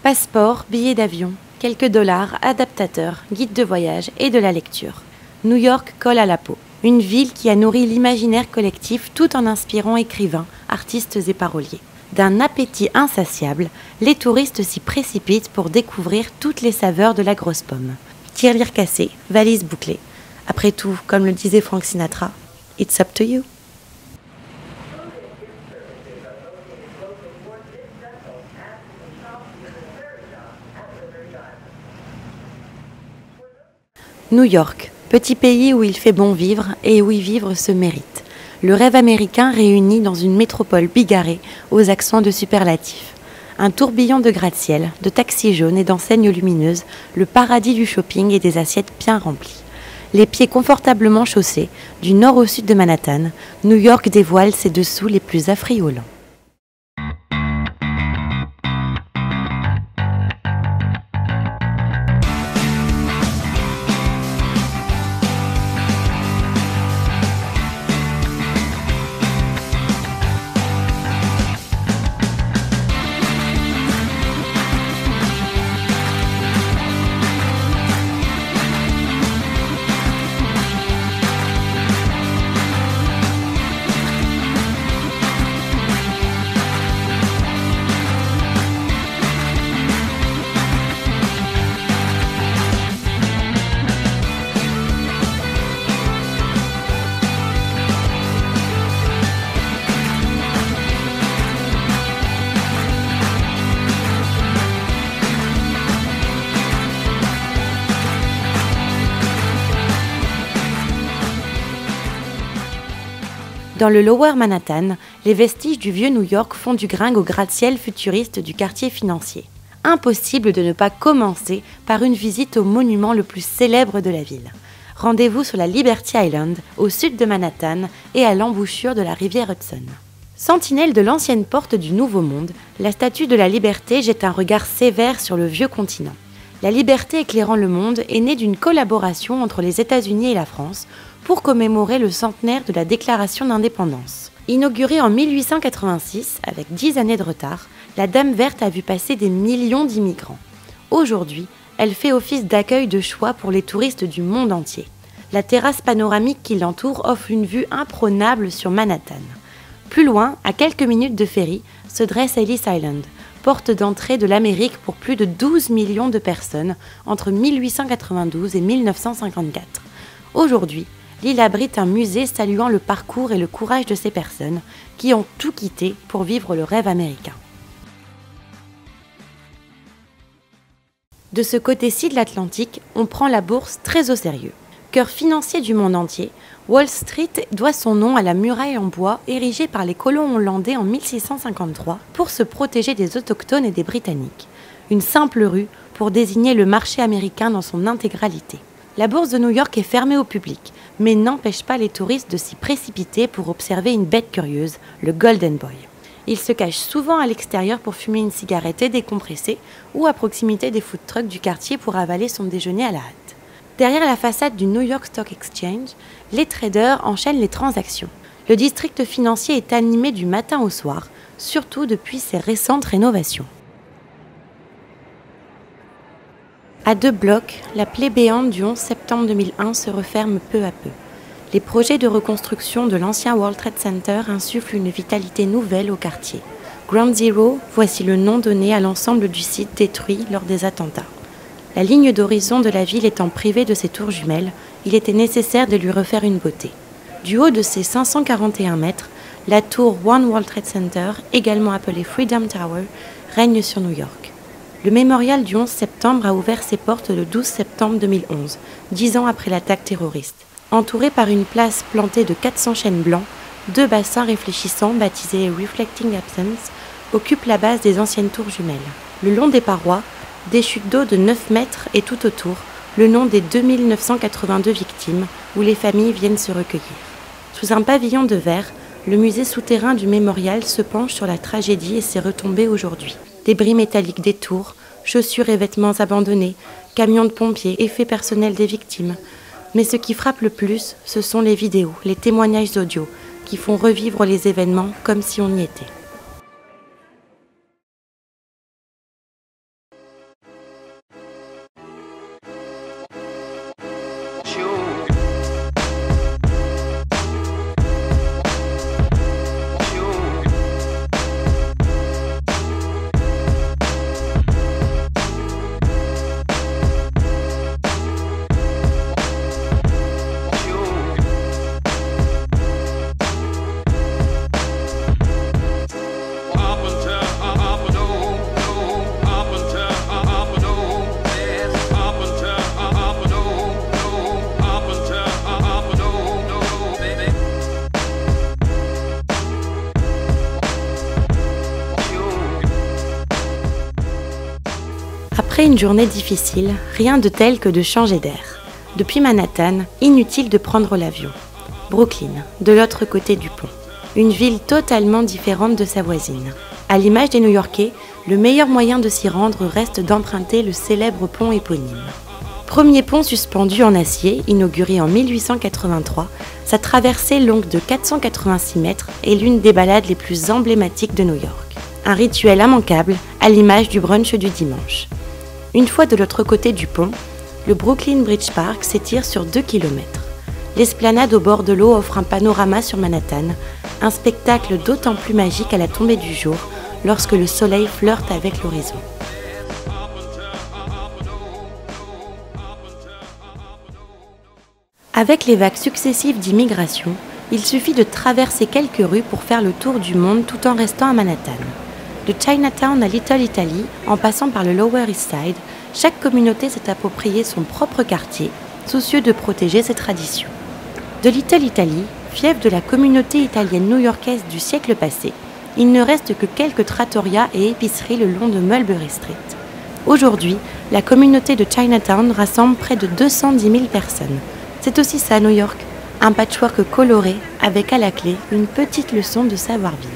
Passeport, billets d'avion, quelques dollars, adaptateurs, guides de voyage et de la lecture. New York colle à la peau. Une ville qui a nourri l'imaginaire collectif tout en inspirant écrivains, artistes et paroliers. D'un appétit insatiable, les touristes s'y précipitent pour découvrir toutes les saveurs de la grosse pomme. Tirelire cassée, valise bouclée. Après tout, comme le disait Frank Sinatra, it's up to you. New York, petit pays où il fait bon vivre et où y vivre se mérite. Le rêve américain réuni dans une métropole bigarrée aux accents de superlatifs. Un tourbillon de gratte-ciel, de taxis jaunes et d'enseignes lumineuses, le paradis du shopping et des assiettes bien remplies. Les pieds confortablement chaussés, du nord au sud de Manhattan, New York dévoile ses dessous les plus affriolants. Dans le Lower Manhattan, les vestiges du vieux New York font du gringue au gratte-ciel futuriste du quartier financier. Impossible de ne pas commencer par une visite au monument le plus célèbre de la ville. Rendez-vous sur la Liberty Island, au sud de Manhattan et à l'embouchure de la rivière Hudson. Sentinelle de l'ancienne porte du Nouveau Monde, la Statue de la Liberté jette un regard sévère sur le vieux continent. La liberté éclairant le monde est née d'une collaboration entre les États-Unis et la France pour commémorer le centenaire de la Déclaration d'indépendance. Inaugurée en 1886, avec 10 années de retard, la Dame verte a vu passer des millions d'immigrants. Aujourd'hui, elle fait office d'accueil de choix pour les touristes du monde entier. La terrasse panoramique qui l'entoure offre une vue imprenable sur Manhattan. Plus loin, à quelques minutes de ferry, se dresse Ellis Island, porte d'entrée de l'Amérique pour plus de 12 millions de personnes entre 1892 et 1954. Aujourd'hui, l'île abrite un musée saluant le parcours et le courage de ces personnes qui ont tout quitté pour vivre le rêve américain. De ce côté-ci de l'Atlantique, on prend la bourse très au sérieux. Cœur financier du monde entier, Wall Street doit son nom à la muraille en bois érigée par les colons hollandais en 1653 pour se protéger des autochtones et des Britanniques. Une simple rue pour désigner le marché américain dans son intégralité. La bourse de New York est fermée au public, mais n'empêche pas les touristes de s'y précipiter pour observer une bête curieuse, le Golden Boy. Il se cache souvent à l'extérieur pour fumer une cigarette et décompresser, ou à proximité des food trucks du quartier pour avaler son déjeuner à la hâte. Derrière la façade du New York Stock Exchange, les traders enchaînent les transactions. Le district financier est animé du matin au soir, surtout depuis ses récentes rénovations. À 2 blocs, la plaie béante du 11 septembre 2001 se referme peu à peu. Les projets de reconstruction de l'ancien World Trade Center insufflent une vitalité nouvelle au quartier. Ground Zero, voici le nom donné à l'ensemble du site détruit lors des attentats. La ligne d'horizon de la ville étant privée de ses tours jumelles, il était nécessaire de lui refaire une beauté. Du haut de ses 541 mètres, la tour One World Trade Center, également appelée Freedom Tower, règne sur New York. Le mémorial du 11 septembre a ouvert ses portes le 12 septembre 2011, 10 ans après l'attaque terroriste. Entouré par une place plantée de 400 chênes blancs, 2 bassins réfléchissants baptisés Reflecting Absence occupent la base des anciennes tours jumelles. Le long des parois, des chutes d'eau de 9 mètres et tout autour, le nom des 2982 victimes où les familles viennent se recueillir. Sous un pavillon de verre, le musée souterrain du mémorial se penche sur la tragédie et ses retombées aujourd'hui. Débris métalliques des tours, chaussures et vêtements abandonnés, camions de pompiers, effets personnels des victimes. Mais ce qui frappe le plus, ce sont les vidéos, les témoignages audio qui font revivre les événements comme si on y était. Après une journée difficile, rien de tel que de changer d'air. Depuis Manhattan, inutile de prendre l'avion. Brooklyn, de l'autre côté du pont. Une ville totalement différente de sa voisine. À l'image des New-Yorkais, le meilleur moyen de s'y rendre reste d'emprunter le célèbre pont éponyme. Premier pont suspendu en acier, inauguré en 1883, sa traversée longue de 486 mètres est l'une des balades les plus emblématiques de New York. Un rituel immanquable, à l'image du brunch du dimanche. Une fois de l'autre côté du pont, le Brooklyn Bridge Park s'étire sur 2 km. L'esplanade au bord de l'eau offre un panorama sur Manhattan, un spectacle d'autant plus magique à la tombée du jour, lorsque le soleil flirte avec l'horizon. Avec les vagues successives d'immigration, il suffit de traverser quelques rues pour faire le tour du monde tout en restant à Manhattan. De Chinatown à Little Italy, en passant par le Lower East Side, chaque communauté s'est approprié son propre quartier, soucieux de protéger ses traditions. De Little Italy, fief de la communauté italienne new-yorkaise du siècle passé, il ne reste que quelques trattorias et épiceries le long de Mulberry Street. Aujourd'hui, la communauté de Chinatown rassemble près de 210 000 personnes. C'est aussi ça New York, un patchwork coloré avec à la clé une petite leçon de savoir-vivre.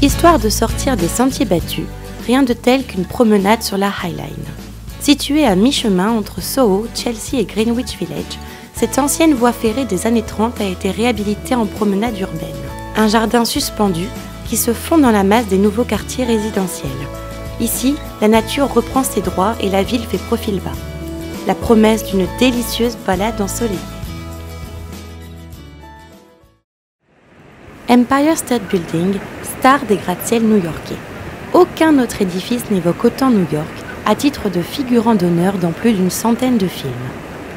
Histoire de sortir des sentiers battus, rien de tel qu'une promenade sur la High Line. Située à mi-chemin entre Soho, Chelsea et Greenwich Village, cette ancienne voie ferrée des années 30 a été réhabilitée en promenade urbaine. Un jardin suspendu qui se fond dans la masse des nouveaux quartiers résidentiels. Ici, la nature reprend ses droits et la ville fait profil bas. La promesse d'une délicieuse balade ensoleillée. Empire State Building, star des gratte-ciel new-yorkais. Aucun autre édifice n'évoque autant New York, à titre de figurant d'honneur dans plus d'une centaine de films.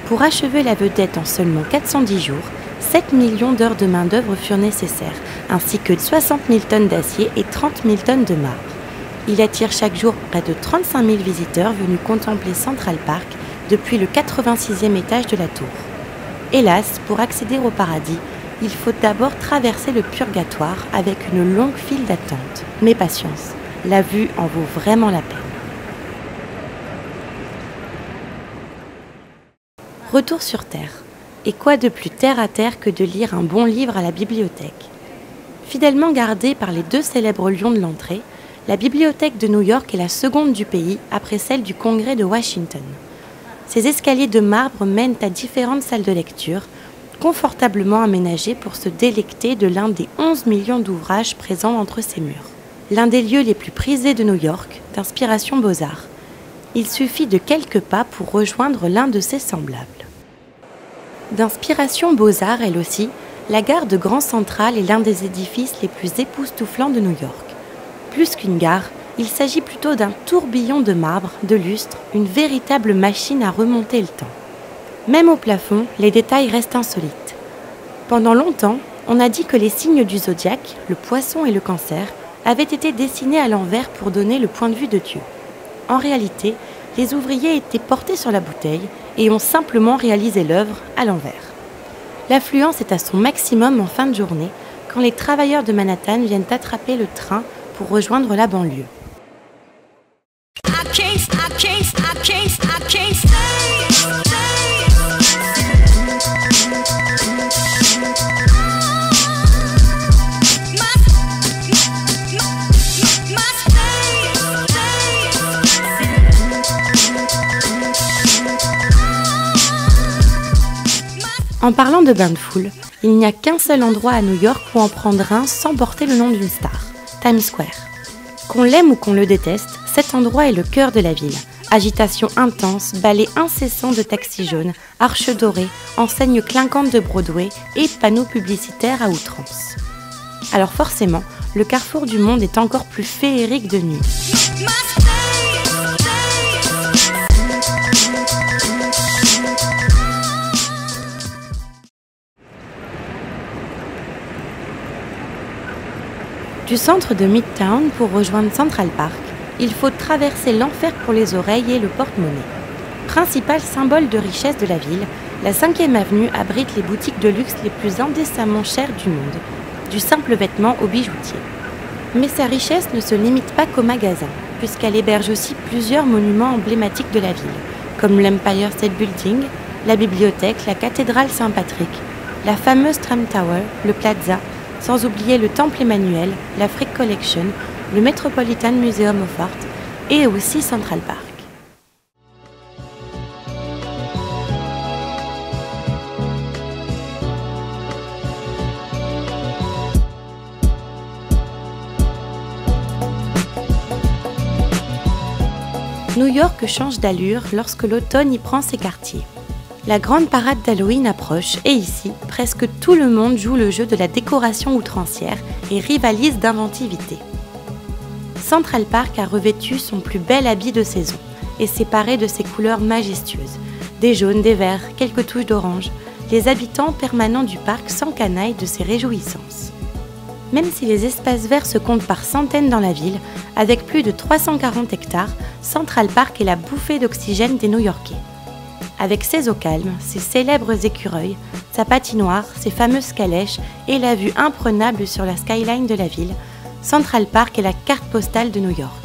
Pour achever la vedette en seulement 410 jours, 7 millions d'heures de main-d'œuvre furent nécessaires, ainsi que 60 000 tonnes d'acier et 30 000 tonnes de marbre. Il attire chaque jour près de 35 000 visiteurs venus contempler Central Park depuis le 86e étage de la tour. Hélas, pour accéder au paradis, il faut d'abord traverser le purgatoire avec une longue file d'attente. Mais patience, la vue en vaut vraiment la peine. Retour sur Terre. Et quoi de plus terre à terre que de lire un bon livre à la bibliothèque? Fidèlement gardée par les deux célèbres lions de l'entrée, la bibliothèque de New York est la seconde du pays après celle du Congrès de Washington. Ces escaliers de marbre mènent à différentes salles de lecture, confortablement aménagées pour se délecter de l'un des 11 millions d'ouvrages présents entre ces murs. L'un des lieux les plus prisés de New York, d'inspiration Beaux-Arts. Il suffit de quelques pas pour rejoindre l'un de ses semblables. D'inspiration Beaux-Arts, elle aussi, la gare de Grand Central est l'un des édifices les plus époustouflants de New York. Plus qu'une gare, il s'agit plutôt d'un tourbillon de marbre, de lustre, une véritable machine à remonter le temps. Même au plafond, les détails restent insolites. Pendant longtemps, on a dit que les signes du zodiaque, le poisson et le cancer, avaient été dessinés à l'envers pour donner le point de vue de Dieu. En réalité, les ouvriers étaient portés sur la bouteille et ont simplement réalisé l'œuvre à l'envers. L'affluence est à son maximum en fin de journée, quand les travailleurs de Manhattan viennent attraper le train pour rejoindre la banlieue. En parlant de bain de foule, il n'y a qu'un seul endroit à New York où en prendre un sans porter le nom d'une star, Times Square. Qu'on l'aime ou qu'on le déteste, cet endroit est le cœur de la ville. Agitation intense, balais incessants de taxis jaunes, arches dorées, enseignes clinquantes de Broadway et panneaux publicitaires à outrance. Alors forcément, le carrefour du monde est encore plus féerique de nuit. Du centre de Midtown pour rejoindre Central Park, il faut traverser l'enfer pour les oreilles et le porte-monnaie. Principal symbole de richesse de la ville, la 5e avenue abrite les boutiques de luxe les plus indécemment chères du monde, du simple vêtement au bijoutier. Mais sa richesse ne se limite pas qu'aux magasins, puisqu'elle héberge aussi plusieurs monuments emblématiques de la ville, comme l'Empire State Building, la bibliothèque, la cathédrale Saint-Patrick, la fameuse Trump Tower, le Plaza, sans oublier le Temple Emmanuel, la Frick Collection, le Metropolitan Museum of Art et aussi Central Park. New York change d'allure lorsque l'automne y prend ses quartiers. La grande parade d'Halloween approche et ici, presque tout le monde joue le jeu de la décoration outrancière et rivalise d'inventivité. Central Park a revêtu son plus bel habit de saison et s'est paré de ses couleurs majestueuses, des jaunes, des verts, quelques touches d'orange, les habitants permanents du parc s'encanaillent de ces réjouissances. Même si les espaces verts se comptent par centaines dans la ville, avec plus de 340 hectares, Central Park est la bouffée d'oxygène des New-Yorkais. Avec ses eaux calmes, ses célèbres écureuils, sa patinoire, ses fameuses calèches et la vue imprenable sur la skyline de la ville, Central Park est la carte postale de New York.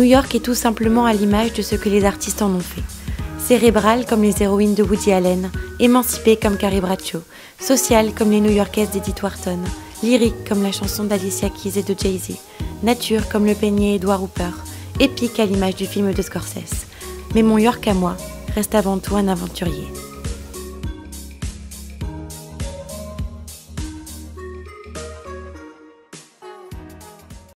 New York est tout simplement à l'image de ce que les artistes en ont fait. Cérébrale comme les héroïnes de Woody Allen, émancipée comme Carrie Bradshaw, sociale comme les New-Yorkaises d'Edith Wharton, lyrique comme la chanson d'Alicia Keys et de Jay-Z, nature comme le peigné Edward Hooper, épique à l'image du film de Scorsese. Mais mon York à moi reste avant tout un aventurier.